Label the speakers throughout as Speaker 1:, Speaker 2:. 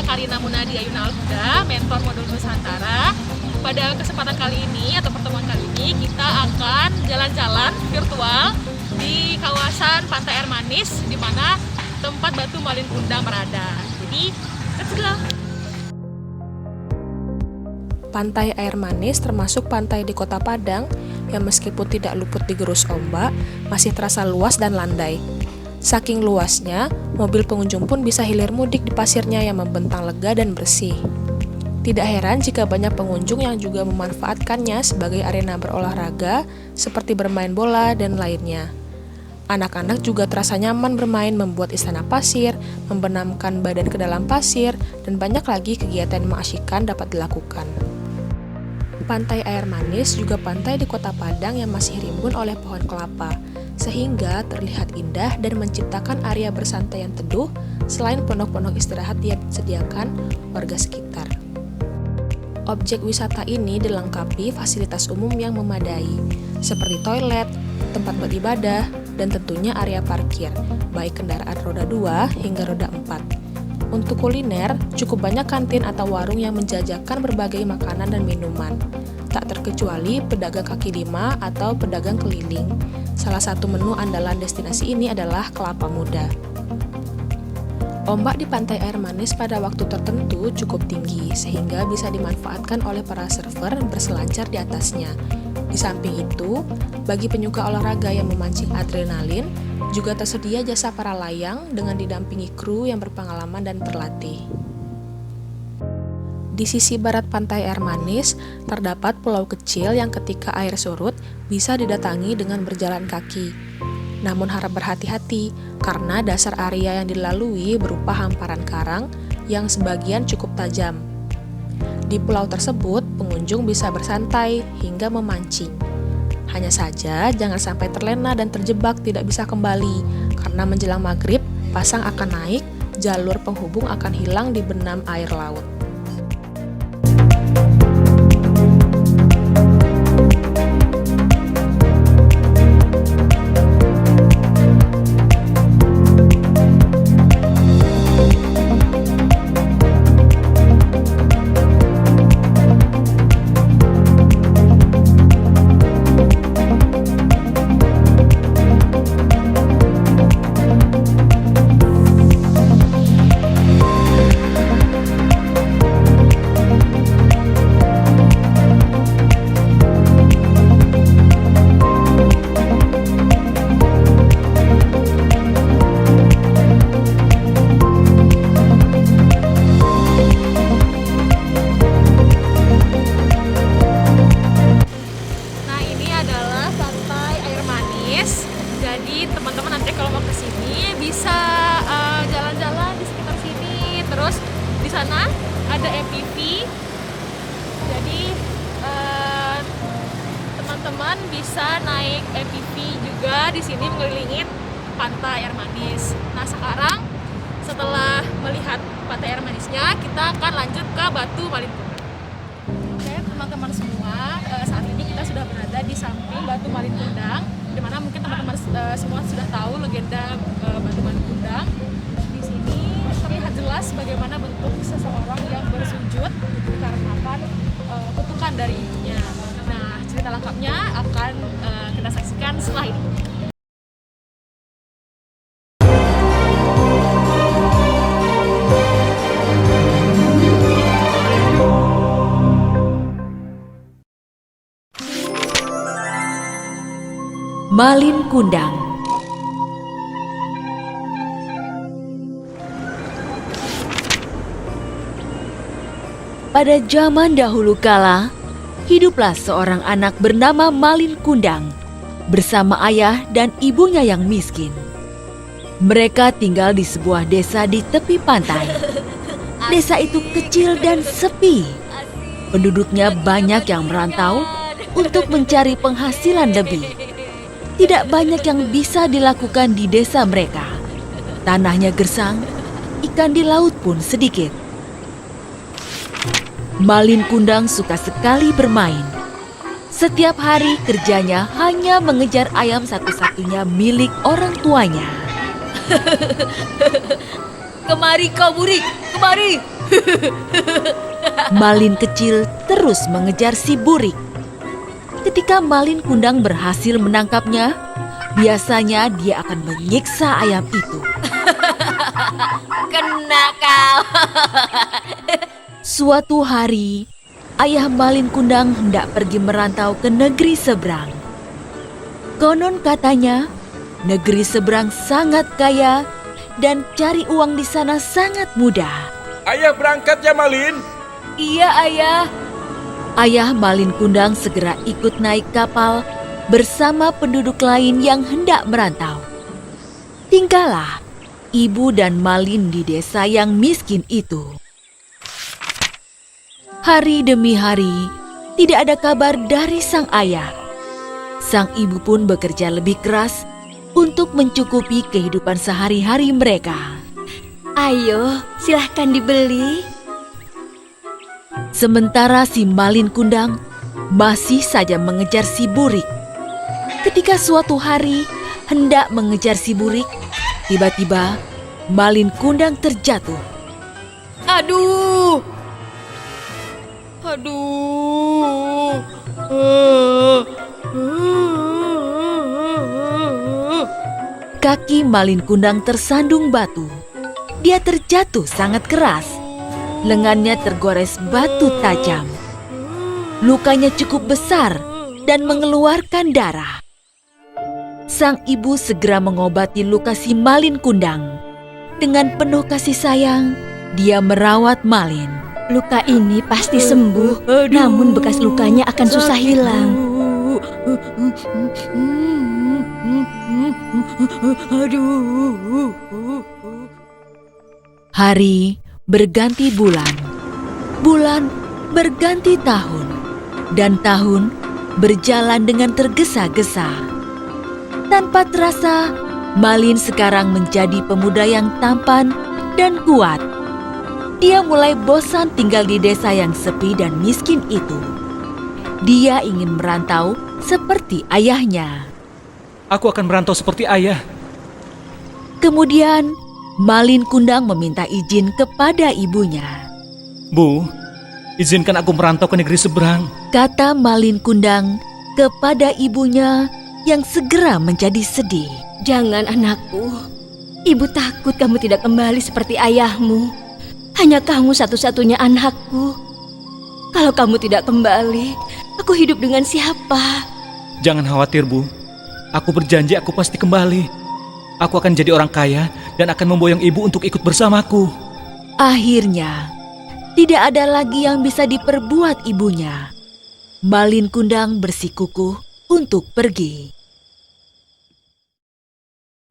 Speaker 1: Karina Munadi Ayuna Alhuda, mentor modul Nusantara. Pada kesempatan kali ini atau pertemuan kali ini kita akan jalan-jalan virtual di kawasan Pantai Air Manis di mana tempat Batu Malin Kundang berada. Jadi, let's go!
Speaker 2: Pantai Air Manis termasuk pantai di Kota Padang yang meskipun tidak luput digerus ombak, masih terasa luas dan landai. Saking luasnya, mobil pengunjung pun bisa hilir mudik di pasirnya yang membentang lega dan bersih. Tidak heran jika banyak pengunjung yang juga memanfaatkannya sebagai arena berolahraga, seperti bermain bola dan lainnya. Anak-anak juga terasa nyaman bermain membuat istana pasir, membenamkan badan ke dalam pasir, dan banyak lagi kegiatan mengasyikkan dapat dilakukan. Pantai Air Manis juga pantai di Kota Padang yang masih rimbun oleh pohon kelapa, sehingga terlihat indah dan menciptakan area bersantai yang teduh selain pondok-pondok istirahat yang disediakan warga sekitar. Objek wisata ini dilengkapi fasilitas umum yang memadai, seperti toilet, tempat beribadah, dan tentunya area parkir, baik kendaraan roda 2 hingga roda 4. Untuk kuliner, cukup banyak kantin atau warung yang menjajakan berbagai makanan dan minuman. Tak terkecuali pedagang kaki lima atau pedagang keliling. Salah satu menu andalan destinasi ini adalah kelapa muda. Ombak di Pantai Air Manis pada waktu tertentu cukup tinggi, sehingga bisa dimanfaatkan oleh para surfer berselancar di atasnya. Di samping itu, bagi penyuka olahraga yang memancing adrenalin, juga tersedia jasa para layang dengan didampingi kru yang berpengalaman dan terlatih. Di sisi barat Pantai Air Manis, terdapat pulau kecil yang ketika air surut bisa didatangi dengan berjalan kaki. Namun harap berhati-hati, karena dasar area yang dilalui berupa hamparan karang yang sebagian cukup tajam. Di pulau tersebut, pengunjung bisa bersantai hingga memancing. Hanya saja, jangan sampai terlena dan terjebak tidak bisa kembali, karena menjelang maghrib, pasang akan naik, jalur penghubung akan hilang di benam air laut.
Speaker 1: Jadi teman-teman nanti kalau mau kesini bisa jalan-jalan di sekitar sini. Terus di sana ada MPV. Jadi teman-teman bisa naik MPV juga di sini mengelilingi Pantai Air Manis. Nah sekarang setelah melihat Pantai Air Manisnya, kita akan lanjut ke Batu Malin Kundang. Oke teman-teman semua, saat ini kita sudah berada di samping Batu Malin Kundang, di mana mungkin teman-teman semua sudah tahu legenda Batu Malin Kundang. Di sini terlihat jelas bagaimana bentuk seseorang yang bersujud dikarenakan kutukan dari ibunya. Nah, cerita lengkapnya akan kita saksikan setelah ini.
Speaker 3: Malin Kundang. Pada zaman dahulu kala, hiduplah seorang anak bernama Malin Kundang bersama ayah dan ibunya yang miskin. Mereka tinggal di sebuah desa di tepi pantai. Desa itu kecil dan sepi. Penduduknya banyak yang merantau untuk mencari penghasilan lebih. Tidak banyak yang bisa dilakukan di desa mereka. Tanahnya gersang, ikan di laut pun sedikit. Malin Kundang suka sekali bermain. Setiap hari kerjanya hanya mengejar ayam satu-satunya milik orang tuanya.
Speaker 4: Kemari kau burik, kemari.
Speaker 3: Malin kecil terus mengejar si burik. Ketika Malin Kundang berhasil menangkapnya, biasanya dia akan menyiksa ayam itu.
Speaker 4: Kena kau.
Speaker 3: Suatu hari, ayah Malin Kundang hendak pergi merantau ke negeri seberang. Konon katanya, negeri seberang sangat kaya dan cari uang di sana sangat mudah.
Speaker 5: Ayah berangkat ya Malin.
Speaker 4: Iya ayah.
Speaker 3: Ayah Malin Kundang segera ikut naik kapal bersama penduduk lain yang hendak merantau. Tinggallah ibu dan Malin di desa yang miskin itu. Hari demi hari, tidak ada kabar dari sang ayah. Sang ibu pun bekerja lebih keras untuk mencukupi kehidupan sehari-hari mereka.
Speaker 4: Ayo, silahkan dibeli.
Speaker 3: Sementara si Malin Kundang masih saja mengejar si burik. Ketika suatu hari hendak mengejar si burik, tiba-tiba Malin Kundang terjatuh.
Speaker 4: Aduh.
Speaker 3: Kaki Malin Kundang tersandung batu. Dia terjatuh sangat keras. Lengannya tergores batu tajam. Lukanya cukup besar dan mengeluarkan darah. Sang ibu segera mengobati luka si Malin Kundang. Dengan penuh kasih sayang, dia merawat Malin.
Speaker 4: Luka ini pasti sembuh, namun bekas lukanya akan susah hilang.
Speaker 3: Hari berganti bulan, bulan berganti tahun, dan tahun berjalan dengan tergesa-gesa. Tanpa terasa, Malin sekarang menjadi pemuda yang tampan dan kuat. Dia mulai bosan tinggal di desa yang sepi dan miskin itu. Dia ingin merantau seperti ayahnya.
Speaker 5: Aku akan merantau seperti ayah.
Speaker 3: Kemudian, Malin Kundang meminta izin kepada ibunya.
Speaker 5: Bu, izinkan aku merantau ke negeri seberang.
Speaker 3: Kata Malin Kundang kepada ibunya yang segera menjadi sedih.
Speaker 4: Jangan anakku. Ibu takut kamu tidak kembali seperti ayahmu. Hanya kamu satu-satunya anakku. Kalau kamu tidak kembali, aku hidup dengan siapa?
Speaker 5: Jangan khawatir, Bu. Aku berjanji aku pasti kembali. Aku akan jadi orang kaya dan akan memboyong ibu untuk ikut bersamaku.
Speaker 3: Akhirnya, tidak ada lagi yang bisa diperbuat ibunya. Malin Kundang bersikukuh untuk pergi.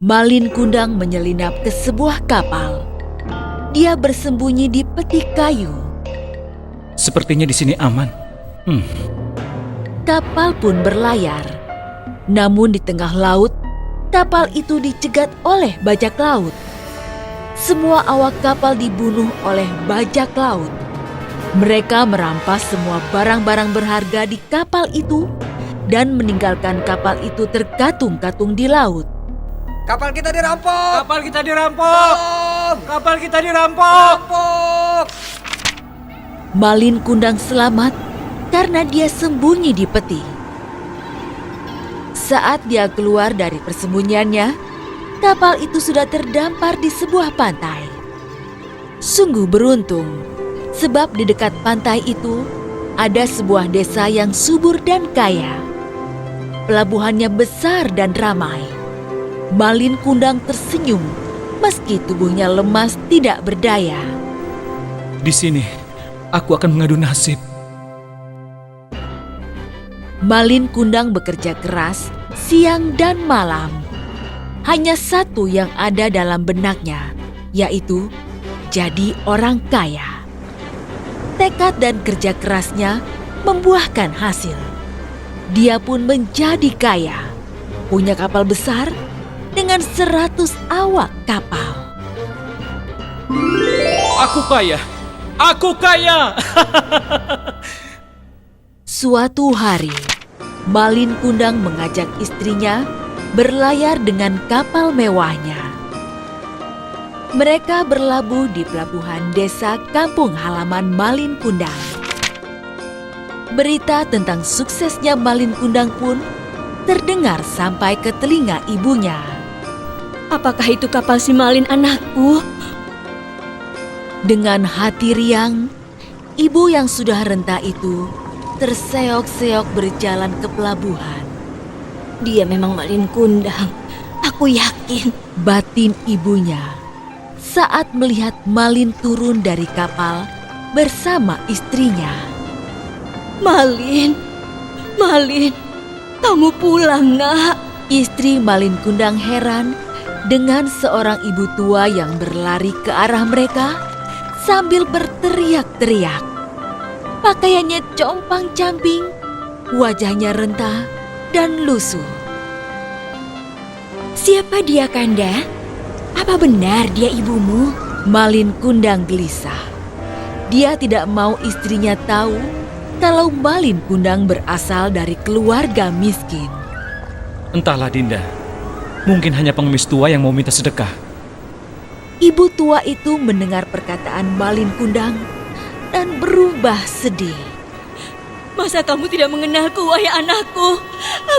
Speaker 3: Malin Kundang menyelinap ke sebuah kapal. Dia bersembunyi di peti kayu.
Speaker 5: Sepertinya di sini aman.
Speaker 3: Kapal pun berlayar. Namun di tengah laut, kapal itu dicegat oleh bajak laut. Semua awak kapal dibunuh oleh bajak laut. Mereka merampas semua barang-barang berharga di kapal itu dan meninggalkan kapal itu terkatung-katung di laut.
Speaker 6: Kapal kita dirampok!
Speaker 5: Kapal kita dirampok!
Speaker 6: Tolong!
Speaker 5: Kapal kita dirampok!
Speaker 6: Rampok!
Speaker 3: Malin Kundang selamat karena dia sembunyi di peti. Saat dia keluar dari persembunyiannya, kapal itu sudah terdampar di sebuah pantai. Sungguh beruntung, sebab di dekat pantai itu ada sebuah desa yang subur dan kaya. Pelabuhannya besar dan ramai. Malin Kundang tersenyum meski tubuhnya lemas tidak berdaya.
Speaker 5: Di sini, aku akan mengadu nasib.
Speaker 3: Malin Kundang bekerja keras siang dan malam. Hanya satu yang ada dalam benaknya, yaitu jadi orang kaya. Tekad dan kerja kerasnya membuahkan hasil. Dia pun menjadi kaya, punya kapal besar dengan 100 awak kapal.
Speaker 5: Aku kaya! Aku kaya!
Speaker 3: Suatu hari, Malin Kundang mengajak istrinya berlayar dengan kapal mewahnya. Mereka berlabuh di pelabuhan desa kampung halaman Malin Kundang. Berita tentang suksesnya Malin Kundang pun terdengar sampai ke telinga ibunya.
Speaker 4: Apakah itu kapal si Malin anakku?
Speaker 3: Dengan hati riang, ibu yang sudah renta itu terseok-seok berjalan ke pelabuhan.
Speaker 4: Dia memang Malin Kundang. Aku yakin.
Speaker 3: Batin ibunya saat melihat Malin turun dari kapal bersama istrinya.
Speaker 4: Malin, kamu pulang, Nak.
Speaker 3: Istri Malin Kundang heran dengan seorang ibu tua yang berlari ke arah mereka sambil berteriak-teriak. Pakaiannya compang-camping, wajahnya renta dan lusuh.
Speaker 4: Siapa dia, Kanda? Apa benar dia ibumu?
Speaker 3: Malin Kundang gelisah. Dia tidak mau istrinya tahu kalau Malin Kundang berasal dari keluarga miskin.
Speaker 5: Entahlah Dinda, mungkin hanya pengemis tua yang mau minta sedekah.
Speaker 3: Ibu tua itu mendengar perkataan Malin Kundang dan berubah sedih.
Speaker 4: Masa kamu tidak mengenalku, wahai anakku?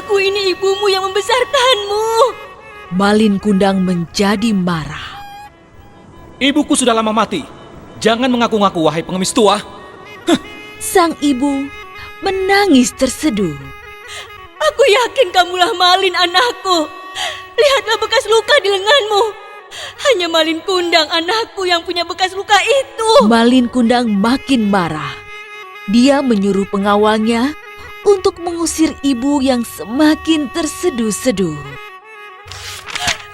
Speaker 4: Aku ini ibumu yang membesarkanmu.
Speaker 3: Malin Kundang menjadi marah.
Speaker 5: Ibuku sudah lama mati. Jangan mengaku-ngaku wahai pengemis tua.
Speaker 3: Sang ibu menangis terseduh.
Speaker 4: Aku yakin kamulah Malin anakku. Lihatlah bekas luka di lenganmu. Hanya Malin Kundang anakku yang punya bekas luka itu.
Speaker 3: Malin Kundang makin marah. Dia menyuruh pengawalnya untuk mengusir ibu yang semakin terseduh-seduh.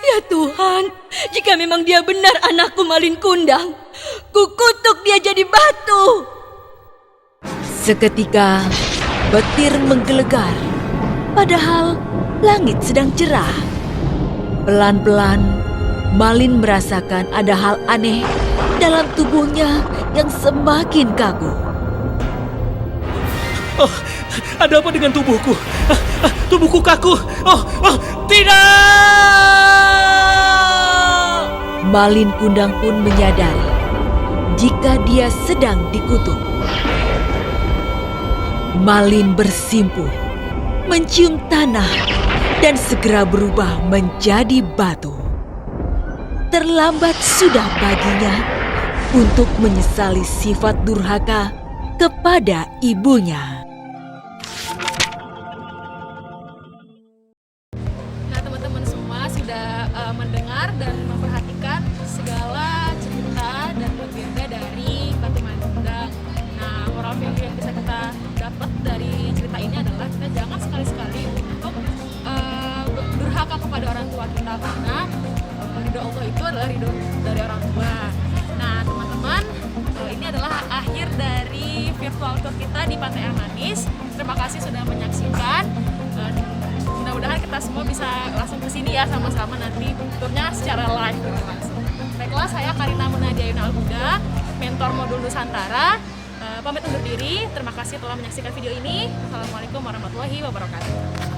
Speaker 4: Ya Tuhan, jika memang dia benar anakku Malin Kundang, kukutuk dia jadi batu.
Speaker 3: Seketika, petir menggelegar, padahal langit sedang cerah. Pelan-pelan, Malin merasakan ada hal aneh dalam tubuhnya yang semakin kaku.
Speaker 5: Oh, ada apa dengan tubuhku? Tubuhku kaku. Tidak!
Speaker 3: Malin Kundang pun menyadari jika dia sedang dikutuk. Malin bersimpuh, mencium tanah dan segera berubah menjadi batu. Terlambat sudah baginya untuk menyesali sifat durhaka kepada ibunya.
Speaker 1: Nah, teman-teman semua sudah mendengar dan memperhatikan segala cerita dan legenda dari Batu Malin Kundang. Nah, moral value yang bisa kita dapat dari cerita ini adalah kita jangan sekali-sekali untuk durhaka kepada orang tua kita, karena ridho Allah itu adalah ridho dari orang tua. Nah, teman-teman, ini adalah akhir dari virtual tour kita di Pantai Air Manis. Terima kasih sudah menyaksikan. Mudah-mudahan kita semua bisa langsung ke sini ya, sama-sama nanti turnya secara live langsung. Baiklah, saya Karina Munadia Yuna Al-Huda, mentor modul Nusantara. Pamit undur diri. Terima kasih telah menyaksikan video ini. Assalamualaikum warahmatullahi wabarakatuh.